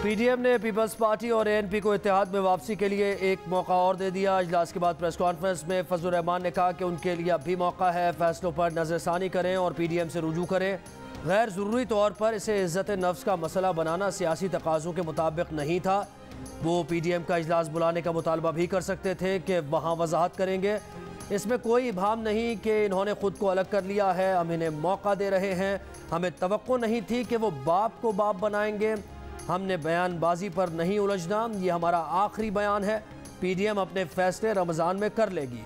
PDM ने peoples party और ANP को इत्तेहाद में वापसी के लिए एक मौका और दे दिया। इजलास के बाद प्रेस कॉन्फ्रेंस में फजलुर रहमान ने कहा कि उनके लिए अब भी मौका है, फैसलों पर नजरसानी करें और पीडीएम से रुजू करें। गैर ज़रूरी तौर पर इसे इज्जत नफ्स का मसला बनाना सियासी तकाज़ों के मुताबिक नहीं था। वो पीडीएम का इजलास बुलाने का मुतालबा भी कर सकते थे कि वहाँ वजाहत करेंगे। इसमें कोई इबाहम नहीं कि इन्होंने खुद को अलग कर लिया है, हम इन्हें मौका दे रहे हैं। हमें तवक्को नहीं थी कि वो बाप को बाप बनाएंगे। हमने बयानबाजी पर नहीं उलझना, ये हमारा आखिरी बयान है। पीडीएम अपने फैसले रमज़ान में कर लेगी।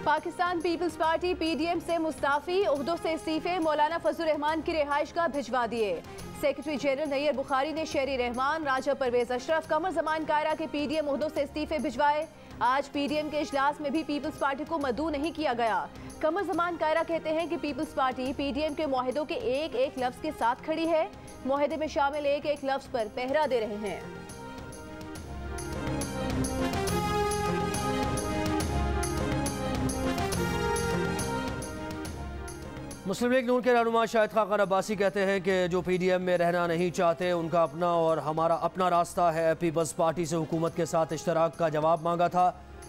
पाकिस्तान पीपल्स पार्टी पीडीएम से मुस्ताफी, ओहदों से इस्तीफे मौलाना फजलुर रहमान की रिहाइश का भिजवा दिए। सेक्रेटरी जनरल नैयर बुखारी ने शेरी रहमान, राजा परवेज अशरफ, कमर जमान कायरा के पीडीएम ओहदों से इस्तीफे भिजवाए। आज पीडीएम के इजलास में भी पीपल्स पार्टी को मदऊ नहीं किया गया। कमर जमान कायरा कहते हैं कि पीपल्स पार्टी पीडीएम के मुआहिदों के एक एक लफ्ज के साथ खड़ी है। मुआहिदे में शामिल एक एक लफ्ज पर पहरा दे रहे हैं। मुस्लिम लीग नून के रहनुमा शाहिद खान अब्बासी कहते हैं कि जो पीडीएम में रहना नहीं चाहते उनका अपना और हमारा अपना रास्ता है। पीपल्स पार्टी से हुकूमत के साथ इश्तराक का जवाब मांगा था,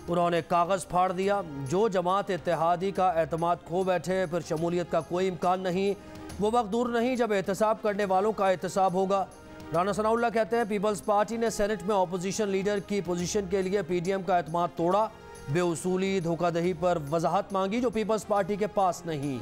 उन्होंने कागज़ फाड़ दिया। जो जमात इत्तेहादी का एतमाद खो बैठे फिर शमूलियत का कोई इम्कान नहीं। वो वक्त दूर नहीं जब एहतसाब करने वालों का एहतसाब होगा। राना सनाउल्लाह कहते हैं पीपल्स पार्टी ने सेनेट में अपोजिशन लीडर की पोजीशन के लिए पीडीएम का एतमाद तोड़ा, बेउसूली धोखाधही पर वजाहत मांगी जो पीपल्स पार्टी के पास नहीं।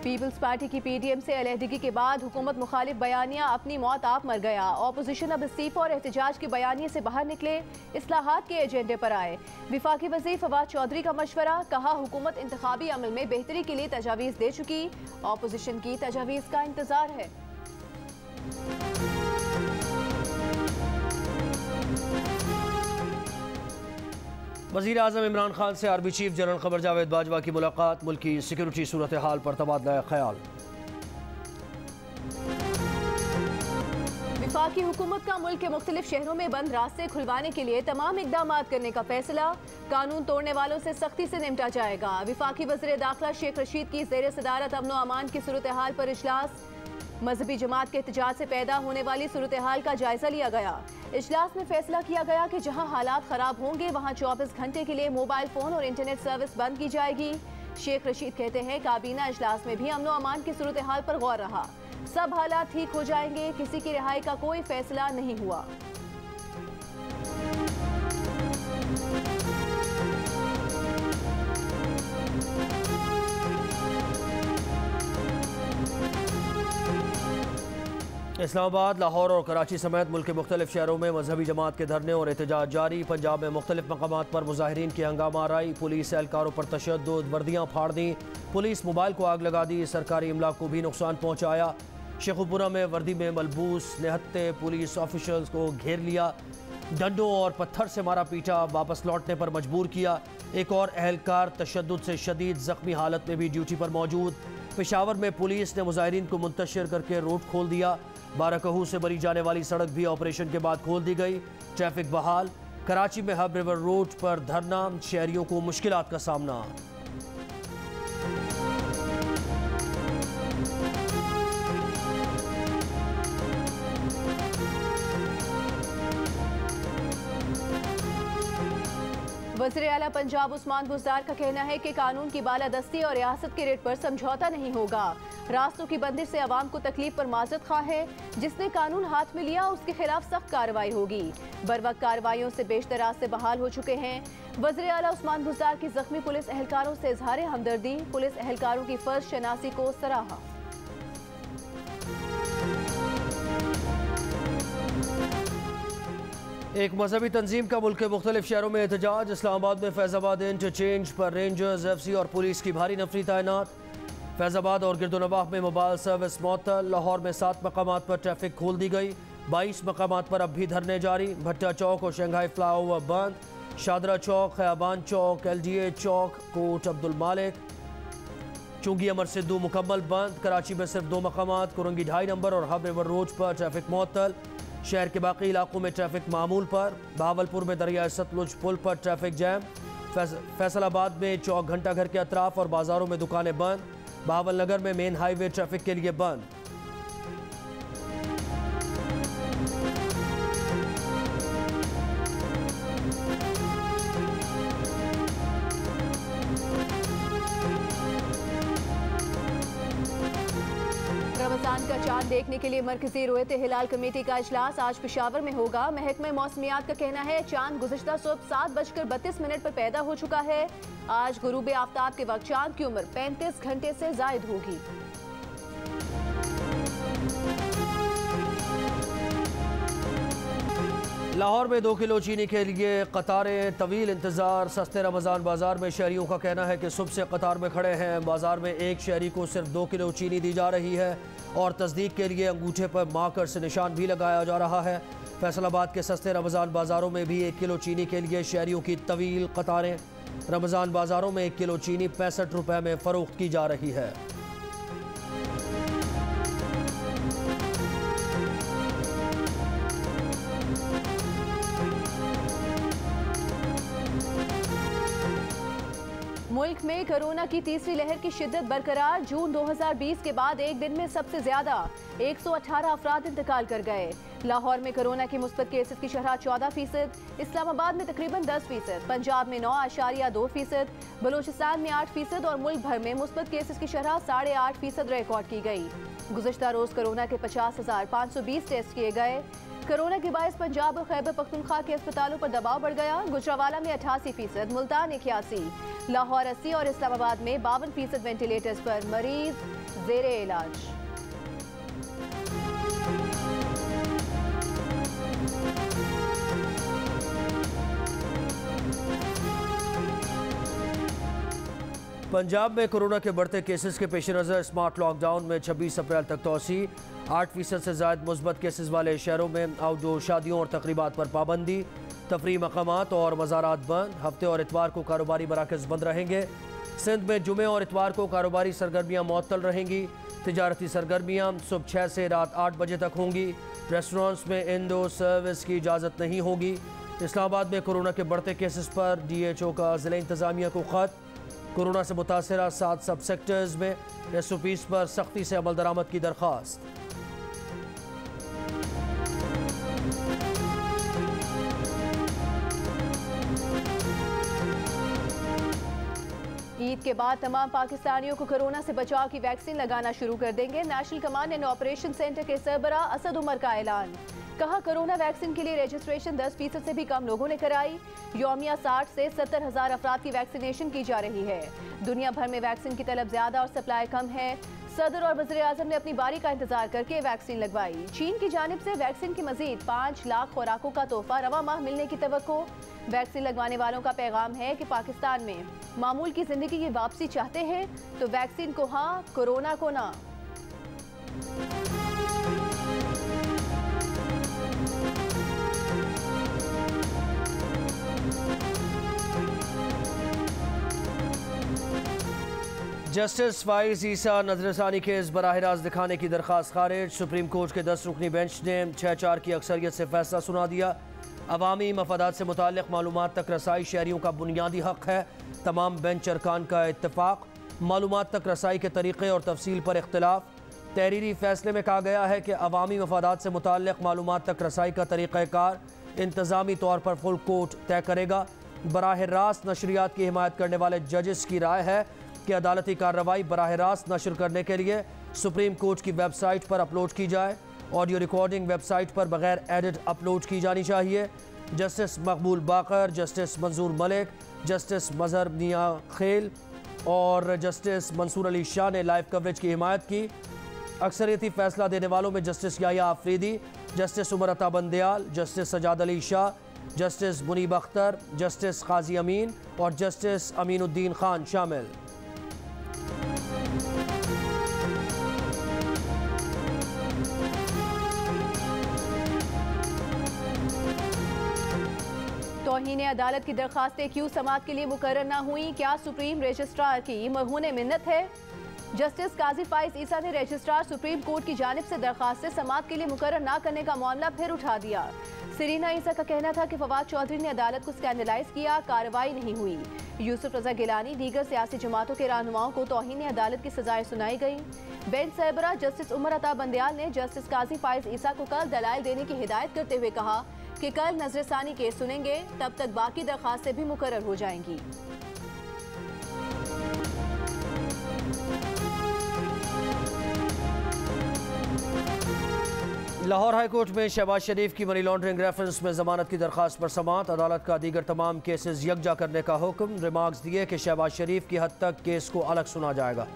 पीपल्स पार्टी की पीडीएम से अलहदगी के बाद हुकूमत मुखालिफ बयानिया अपनी मौत आप मर गया। ऑपोजिशन अब इस्तीफा और एहतजाज के बयानिए से बाहर निकले, इस्लाहात के एजेंडे पर आए। विफाकी वज़ीर फवाद चौधरी का मशवरा, कहा हुकूमत इंतखाबी अमल में बेहतरी के लिए तजावीज़ दे चुकी, ऑपोजिशन की तजावीज़ का इंतजार है। वज़ीर आज़म इमरान खान से आर्मी चीफ जनरल क़मर जावेद बाजवा की मुलाकात, मुल्की सिक्योरिटी सूरत हाल पर तबादला ख्याल। विफाकी हुकूमत का मुल्क के मुख्तलिफ शहरों में बंद रास्ते खुलवाने के लिए तमाम इकदाम करने का फैसला, कानून तोड़ने वालों से सख्ती से निपटा जाएगा। विफाकी वज़ीर दाखिला शेख रशीद की ज़ेर सदारत अमन व अमान की सूरत हाल पर इजलास, मजहबी जमात के एहतजाज से पैदा होने वाली सूरत हाल का जायजा लिया गया। इजलास में फैसला किया गया कि जहां हालात खराब होंगे वहां 24 घंटे के लिए मोबाइल फोन और इंटरनेट सर्विस बंद की जाएगी। शेख रशीद कहते हैं काबीना इजलास में भी अमन व अमान की सूरत हाल पर गौर रहा, सब हालात ठीक हो जाएंगे, किसी की रिहाई का कोई फैसला नहीं हुआ। इस्लामाबाद, लाहौर और कराची समेत मुल्क के मुख्तलिफ शहरों में मजहबी जमात के धरने और एहतजाज जारी। पंजाब में मुख्तलिफ मकामात पर मुजाहिरीन की हंगामा आराई, पुलिस एहलकारों पर तशद्दुद, वर्दियाँ फाड़ दी, पुलिस मोबाइल को आग लगा दी, सरकारी इमला को भी नुकसान पहुँचाया। शेखुपुरा में वर्दी में मलबूस निहत्ते पुलिस ऑफिशल्स को घेर लिया, डंडों और पत्थर से मारा पीटा, वापस लौटने पर मजबूर किया। एक और एहलकार तशद्दुद से शदीद जख्मी हालत में भी ड्यूटी पर मौजूद। पेशावर में पुलिस ने मुजाहिरीन को मुंतशिर करके रोड खोल दिया। बाराकहू से बरी जाने वाली सड़क भी ऑपरेशन के बाद खोल दी गई, ट्रैफिक बहाल। कराची में हब रिवर रोड पर धरना, शहरियों को मुश्किलात का सामना। वज़ीर आला पंजाब उस्मान बुज़दार का कहना है कि कानून की बालादस्ती और रियासत के रेट पर समझौता नहीं होगा। रास्तों की बंदिश से आवाम को तकलीफ पर माजरत खा है, जिसने कानून हाथ में लिया उसके खिलाफ सख्त कार्रवाई होगी। बरवक्त कार्रवाइयों से बेशतर रास्ते बहाल हो चुके हैं। वज़ीर आला उस्मान बुज़दार की जख्मी पुलिस एहलकारों से इजहार हमदर्दी, पुलिस एहलकारों की फर्ज शनासी को सराहा। एक मजहबी तंजीम का मुल्क के मुख्तलिफ शहरों में एहतजाज। इस्लामाबाद में फैज़ाबाद इंटरचेंज पर रेंजर्स, एफसी और पुलिस की भारी नफरी तैनात। फैज़ाबाद और गिरदोनवाह में मोबाइल सर्विस मअतल। लाहौर में 7 मकामात पर ट्रैफिक खोल दी गई, 22 मकामात पर अब भी धरने जारी। भट्टा चौक और शंघाई फ्लाईओवर बंद। शादरा चौक, खयाबान चौक, LDA चौक, कोट अब्दुल मालिक, चुंगी अमर सिद्धू मुकम्मल बंद। कराची में सिर्फ 2 मकामात कुरंगी 2.5 नंबर और हब रिवर रोड पर ट्रैफिक मुअत्तल। शहर के बाकी इलाकों में ट्रैफिक मामूल पर। बहावलपुर में दरिया सतलुज पुल पर ट्रैफिक जैम। फैसलाबाद में चौक घंटा घर के अतराफ और बाजारों में दुकानें बंद। बहावल नगर में मेन हाईवे ट्रैफिक के लिए बंद। रमजान का चांद देखने के लिए मरकजी रोयत हिलाल कमेटी का इजलास आज पेशावर में होगा। महकमा मौसमियात का कहना है चांद गुज़िश्ता सुबह 7:32 पर पैदा हो चुका है। आज गुरूब आफ्ताब के वक्त चांद की उम्र 35 घंटे से जायद होगी। लाहौर में 2 किलो चीनी के लिए कतारें, तवील इंतज़ार। सस्ते रमज़ान बाजार में शहरियों का कहना है कि सुबह से कतार में खड़े हैं। बाजार में एक शहरी को सिर्फ 2 किलो चीनी दी जा रही है और तस्दीक के लिए अंगूठे पर मार्कर से निशान भी लगाया जा रहा है। फैसलाबाद के सस्ते रमज़ान बाज़ारों में भी 1 किलो चीनी के लिए शहरियों की तवील कतारें। रमज़ान बाज़ारों में 1 किलो चीनी 65 रुपये में फ़रोख्त की जा रही है। मुल्क में कोरोना की तीसरी लहर की शिद्दत बरकरार। जून 2020 के बाद एक दिन में सबसे ज्यादा 118 अफराद इंतकाल कर गए। लाहौर में कोरोना की मुस्बत केसेस की शरह 14%, इस्लामाबाद में तकरीबन 10%, पंजाब में 9.2%, बलूचिस्तान में 8% और मुल्क भर में मुस्बत केसेस की शरह 8.5% रिकॉर्ड की गई। गुज़श्ता रोज कोरोना के 50,520 टेस्ट किए गए। कोरोना के बायस पंजाब और खैबर पख्तूनख्वा के अस्पतालों पर दबाव बढ़ गया। गुजरावाला में 88%, मुल्तान 81%, लाहौर 80 और इस्लामाबाद में 52% वेंटिलेटर्स पर मरीज जेरे इलाज। पंजाब में कोरोना के बढ़ते केसेस के पेश नज़र स्मार्ट लॉकडाउन में 26 अप्रैल तक तोसी। 8% से ज़ायद मुस्बत केसेस वाले शहरों में आउटडोर शादियों और तकरीबात पर पाबंदी। तफरीह मकामात और मज़ारात बंद। हफ्ते और इतवार को कारोबारी मराकज़ बंद रहेंगे। सिंध में जुमे और इतवार को कारोबारी सरगर्मियाँ मुअत्तल रहेंगी। तिजारती सरगर्मियाँ सुबह 6 से रात 8 बजे तक होंगी। रेस्टोरेंट्स में इंडोर सर्विस की इजाज़त नहीं होगी। इस्लामाबाद में कोरोना के बढ़ते केसेस पर DHO का ज़िला इंतज़ामिया को ख़त। कोरोना से मुतासरा 7 सब सेक्टर्स में SOPs पर सख्ती से अमल दरामद की दरख्वास्त। ईद के बाद तमाम पाकिस्तानियों को कोरोना से बचाव की वैक्सीन लगाना शुरू कर देंगे। National command and operation centre के सरबरा असद उमर का ऐलान। कहा कोरोना वैक्सीन के लिए रजिस्ट्रेशन 10% से भी कम लोगों ने कराई। यौमिया 60 से 70,000 अफराद की वैक्सीनेशन की जा रही है। दुनिया भर में वैक्सीन की तलब ज्यादा और सप्लाई कम है। सदर और वज़ीर आज़म ने अपनी बारी का इंतजार करके वैक्सीन लगवाई। चीन की जानिब से वैक्सीन की मजीद 5 लाख खुराकों का तोहफा रवा माह मिलने की तवक्को। वैक्सीन लगवाने वालों का पैगाम है कि पाकिस्तान में मामूल की जिंदगी की वापसी चाहते हैं तो वैक्सीन को हाँ, कोरोना को ना। जस्टिस फाइज ईसा नजरसानी केस बराह रास्त दिखाने की दरख्वास्त खारिज। सुप्रीम कोर्ट के 10 रुकनी बेंच ने 6-4 की अक्सरियत से फैसला सुना दिया। अवामी मफादात से मुताल्लिक़ मालूमात तक रसाई शहरियों का बुनियादी हक है। तमाम बेंच अरकान का इत्तेफाक। मालूमात तक रसाई के तरीक़े और तफसील पर इख्तिलाफ। तहरीरी फैसले में कहा गया है कि अवामी मफादात से मुताल्लिक़ मालूमात तक रसाई का तरीक़ाकार इंतज़ामी तौर पर फुल कोर्ट तय करेगा। बराह रास्त नशरियात की हिमायत करने वाले जजेस की राय है कि अदालती कार्रवाई बराह रास्त नशर करने के लिए सुप्रीम कोर्ट की वेबसाइट पर अपलोड की जाए। ऑडियो रिकॉर्डिंग वेबसाइट पर बगैर एडिट अपलोड की जानी चाहिए। जस्टिस मकबूल बाकर, जस्टिस मंजूर मलिक, जस्टिस मजहर मियां खेल और जस्टिस मंसूर अली शाह ने लाइव कवरेज की हिमायत की। अक्सरियती फैसला देने वालों में justice Yahya Afridi, justice Umar Ata Bandial, justice Sajjad Ali Shah, justice Munib Akhtar, justice Qazi Amin और जस्टिस अमीनुद्दीन खान शामिल। तौहीन अदालत की दरखास्तें क्यों समाअत के लिए मुकर्रर न हुई? क्या सुप्रीम रजिस्ट्रार की मरहून मिन्नत है? जस्टिस काजी फाइज ईसा ने रजिस्ट्रार सुप्रीम कोर्ट की जानिब से दरखास्तें समाअत के लिए मुकर्रर न करने का मामला फिर उठा दिया। सरीना ईसा का कहना था कि फवाद चौधरी ने अदालत को स्कैंडलाइज किया, कार्रवाई नहीं हुई। यूसुफ रजा गिलानी दीगर सियासी जमातों के रहनुमाओं को तौहीन अदालत की सजाएं सुनाई गई। बेंच सरबराह जस्टिस उमर अता बंदयाल ने जस्टिस काजी फाइज ईसा को कल दलाइल देने की हिदायत करते हुए कहा कि कल नजरसानी केस सुनेंगे, तब तक बाकी दरखास्तें भी मुकर्रर हो जाएंगी। लाहौर हाई कोर्ट में शहबाज शरीफ की मनी लॉन्ड्रिंग रेफरेंस में जमानत की दरखास्त पर समाअत। अदालत का दीगर तमाम केसेस यकजा करने का हुक्म। रिमार्क्स दिए कि शहबाज शरीफ की हद तक केस को अलग सुना जाएगा।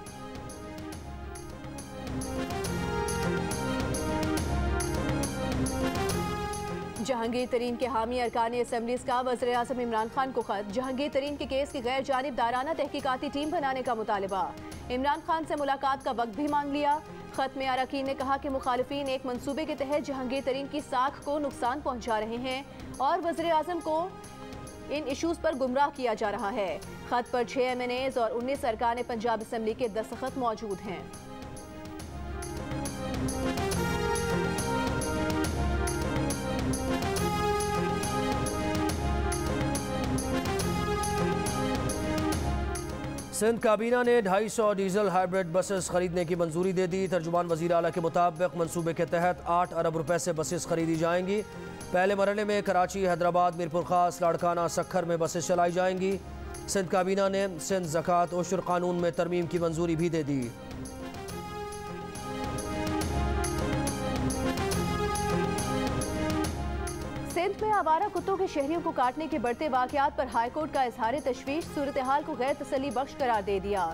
जहांगीर तरीन के हामी अरकान असम्बलीज का वज़ीर आज़म इमरान खान को खत। जहांगीर तरीन के केस की गैर जानिबदाराना तहकीकाती टीम बनाने का मुतालबा। इमरान खान से मुलाकात का वक्त भी मांग लिया। खत में अरकान ने कहा कि मुखालिफिन एक मंसूबे के तहत जहांगीर तरीन की साख को नुकसान पहुंचा रहे हैं और वज़ीर आज़म को इन इशूज़ पर गुमराह किया जा रहा है। खत पर 6 MNAs और 19 अरकान पंजाब असम्बली के दस्तखत मौजूद हैं। सिंध काबीना ने 250 डीजल हाइब्रिड बसेस खरीदने की मंजूरी दे दी। तर्जुमान वज़ीर आला के मुताबिक मंसूबे के तहत 8 अरब रुपए से बसेस खरीदी जाएंगी। पहले मरहले में कराची, हैदराबाद, मीरपुर खास, लाड़काना, सखर में बसेस चलाई जाएंगी। सिंध काबीना ने सिंध ज़कात ओशर कानून में तरमीम की मंजूरी भी दे दी। सिंध में आवारा कुत्तों के शहरियों को काटने के बढ़ते वाकयात पर हाईकोर्ट का इजहार तशवीश, सूरत हाल को गैर तसल्ली बख्श करार दे दिया।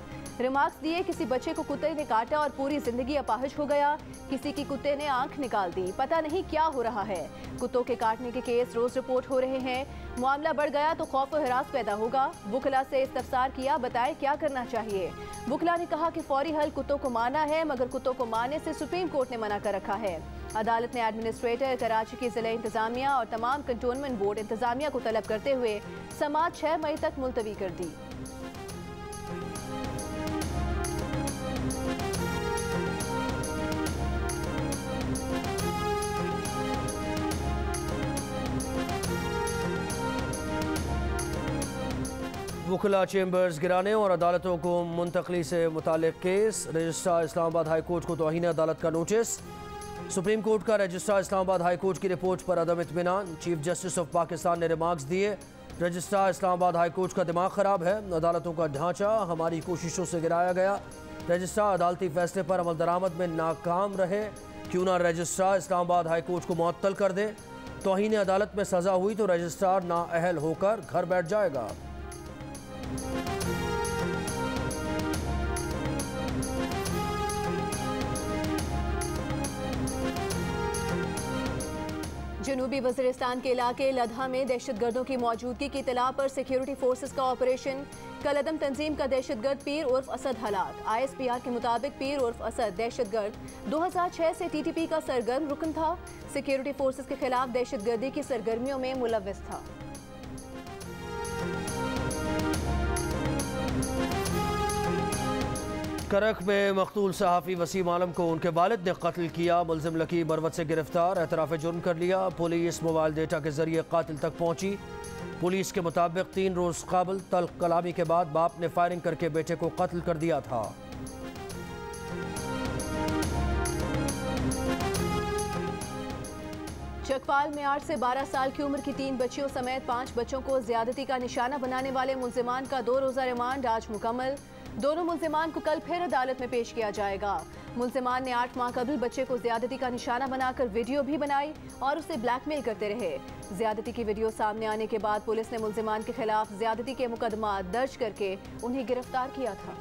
रिमार्क्स दिए, किसी बच्चे को कुत्ते ने काटा और पूरी जिंदगी अपाहिज हो गया। किसी की कुत्ते ने आंख निकाल दी। पता नहीं क्या हो रहा है। कुत्तों के काटने के केस रोज रिपोर्ट हो रहे हैं। मामला बढ़ गया तो खौफ और हिरास पैदा होगा। वुकला से इस्तफसार किया, बताए क्या करना चाहिए। वुकला ने कहा कि फौरी हल कुत्तों को मारना है, मगर कुत्तों को मारने से सुप्रीम कोर्ट ने मना कर रखा है। अदालत ने एडमिनिस्ट्रेटर, कराची की जिला इंतजामिया और तमाम कंटोनमेंट बोर्ड इंतजामिया को तलब करते हुए समाअत 6 मई तक मुलतवी कर दी। वुकला चेंबर्स गिराने और अदालतों को मुंतकली से मुतालिक case. Registrar Islamabad high court को तौहीन अदालत का नोटिस। सुप्रीम कोर्ट का रजिस्ट्रार इस्लामाबाद हाई कोर्ट की रिपोर्ट पर अदम इत्मीनान। चीफ जस्टिस ऑफ पाकिस्तान ने रिमार्क्स दिए, रजिस्ट्रार इस्लामाबाद हाई कोर्ट का दिमाग खराब है। अदालतों का ढांचा हमारी कोशिशों से गिराया गया। रजिस्ट्रार अदालती फैसले पर अमल दरामद में नाकाम रहे। क्यों ना रजिस्ट्रार इस्लामाबाद हाई कोर्ट को मुअत्तल कर दे। तौहीन अदालत में सजा हुई तो रजिस्ट्रार नाअहल होकर घर बैठ जाएगा। जनूबी वज़ीरिस्तान के इलाके लद्हा में दहशतगर्दों की मौजूदगी की इत्तला पर सिक्योरिटी फोर्सेस का ऑपरेशन। कलअदम तंजीम का दहशतगर्द पीर उर्फ असद हलाक। ISPR के मुताबिक पीर उर्फ असद दहशतगर्द 2006 से TTP का सरगर्म रुकन था। सिक्योरिटी फोर्सेस के खिलाफ दहशतगर्दी की सरगर्मियों में मुलव्विस था। करक में मकतूल सहाफ़ी वसीम आलम को उनके वालिद ने कत्ल किया। मुलजिम लकी मरवत से गिरफ्तार, एतराफ़ जुर्म कर लिया। पुलिस मोबाइल डेटा के जरिए कातिल तक पहुंची। पुलिस के मुताबिक 3 रोज़ काबिल तल्ख कलामी के बाद बाप ने फायरिंग करके बेटे को कत्ल कर दिया था। चकवाल में 8 से 12 साल की उम्र की 3 बच्चियों समेत 5 बच्चों को ज्यादती का निशाना बनाने वाले मुलजिमान का 2 रोज़ा रिमांड आज मुकम्मल। दोनों मुलजिमान को कल फिर अदालत में पेश किया जाएगा। मुलजिमान ने 8 माह कबल बच्चे को ज्यादती का निशाना बनाकर वीडियो भी बनाई और उसे ब्लैकमेल करते रहे। ज्यादती की वीडियो सामने आने के बाद पुलिस ने मुलजिमान के खिलाफ ज्यादती के मुकदमा दर्ज करके उन्हें गिरफ्तार किया था।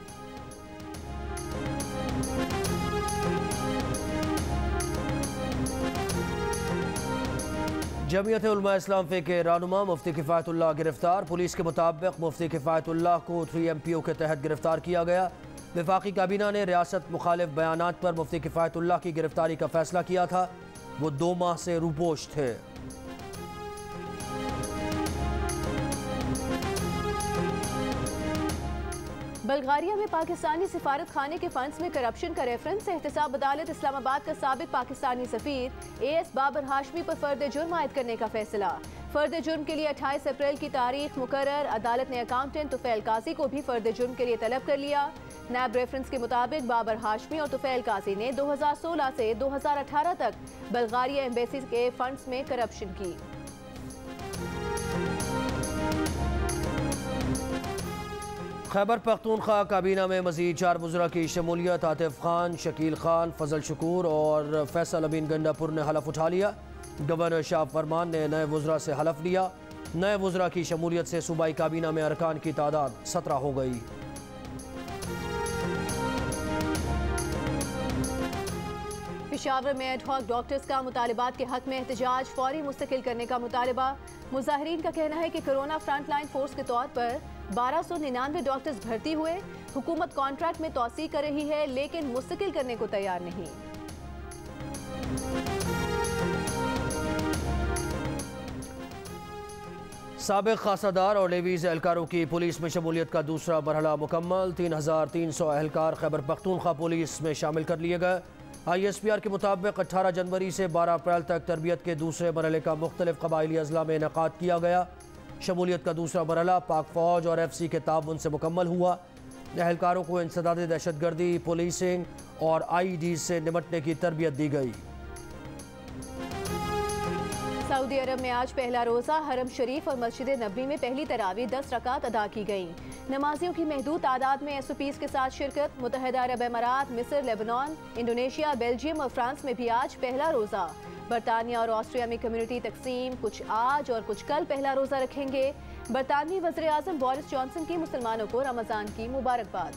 जमीयत उलमा इस्लाम के रहनुमा मुफ्ती किफ़ायतुल्लाह गिरफ्तार। पुलिस के मुताबिक मुफ्ती किफ़ायतुल्लाह को 3 MPO के तहत गिरफ्तार किया गया। वफाकी काबीना ने रियासत मुखालिफ बयानात पर मुफ्ती किफ़ायतुल्लाह की गिरफ्तारी का फैसला किया था। वो 2 माह से रूपोश थे। बल्गारिया में पाकिस्तानी सिफारत खाने के फंड्स में करप्शन का रेफरेंस। एहतसाब अदालत इस्लामाबाद का साबिक पाकिस्तानी सफीर एएस बाबर हाशमी पर फर्द जुर्म आयद करने का फैसला। फर्द जुर्म के लिए 28 अप्रैल की तारीख मुकर्रर। अदालत ने अकाउंटेंट तुफैल काजी को भी फर्द जुर्म के लिए तलब कर लिया। नैब रेफरेंस के मुताबिक बाबर हाशमी और तुफैल काजी ने 2016 से 2018 तक बल्गारिया एम्बेसी के फंड्स में करप्शन की। खैबर पख्तूनख्वा काबीना में मजीद 4 वज़रा की शमूलियत। आतिफ खान, शकील खान, फजल शकूर और फैसल अमीन गंडापुर ने हलफ उठा लिया। गवर्नर शाह फरमान ने नए वज़रा से हलफ लिया। नए वज़रा की शमूलियत से सूबाई काबीना में अरकान की तादाद 17 हो गई। पेशावर में एडहॉक डॉक्टर्स का मुतालिबात के हक में एहतजाज फौरी मुस्तकिल करने का मुतालबा। मुजाहिरीन का कहना है कि कोरोना फ्रंट लाइन फोर्स के तौर पर 1299 डॉक्टर्स भर्ती हुए। हुकूमत कॉन्ट्रैक्ट में तोसी कर रही है लेकिन मुस्तकिल करने को तैयार नहीं। साबिक खासादार और लेवीज एहलकारों की पुलिस में शमूलियत का दूसरा मरहला मुकम्मल। 3300 एहलकार खैबर पख्तूनख्वा पुलिस में शामिल कर लिए गए। ISPR के मुताबिक 18 जनवरी से 12 अप्रैल तक तरबियत के दूसरे मरहले का मुख्तलिफ कबायली अजला में इनेकाद किया गया। शमूलियत का दूसरा मरहला पाक फौज और FC के ताउन से मुकम्मल हुआ। एहलकारों को इंसदाद दहशतगर्दी, पुलिसिंग और IEDs से निपटने की तरबियत दी गई। सऊदी अरब में आज पहला रोज़ा। हरम शरीफ और मस्जिद नबी में पहली तरावी 10 रकात अदा की गई। नमाजियों की महदूद तादाद में SOPs के साथ शिरकत। मुत्तहिदा अरब अमारात, मिस्र, लेबनान, इंडोनेशिया, बेल्जियम और फ्रांस में भी आज पहला रोज़ा। बरतानिया और ऑस्ट्रिया में कम्युनिटी तकसीम, कुछ आज और कुछ कल पहला रोज़ा रखेंगे। बरतानवी वज़ीर आज़म बोरिस जॉनसन की मुसलमानों को रमज़ान की मुबारकबाद।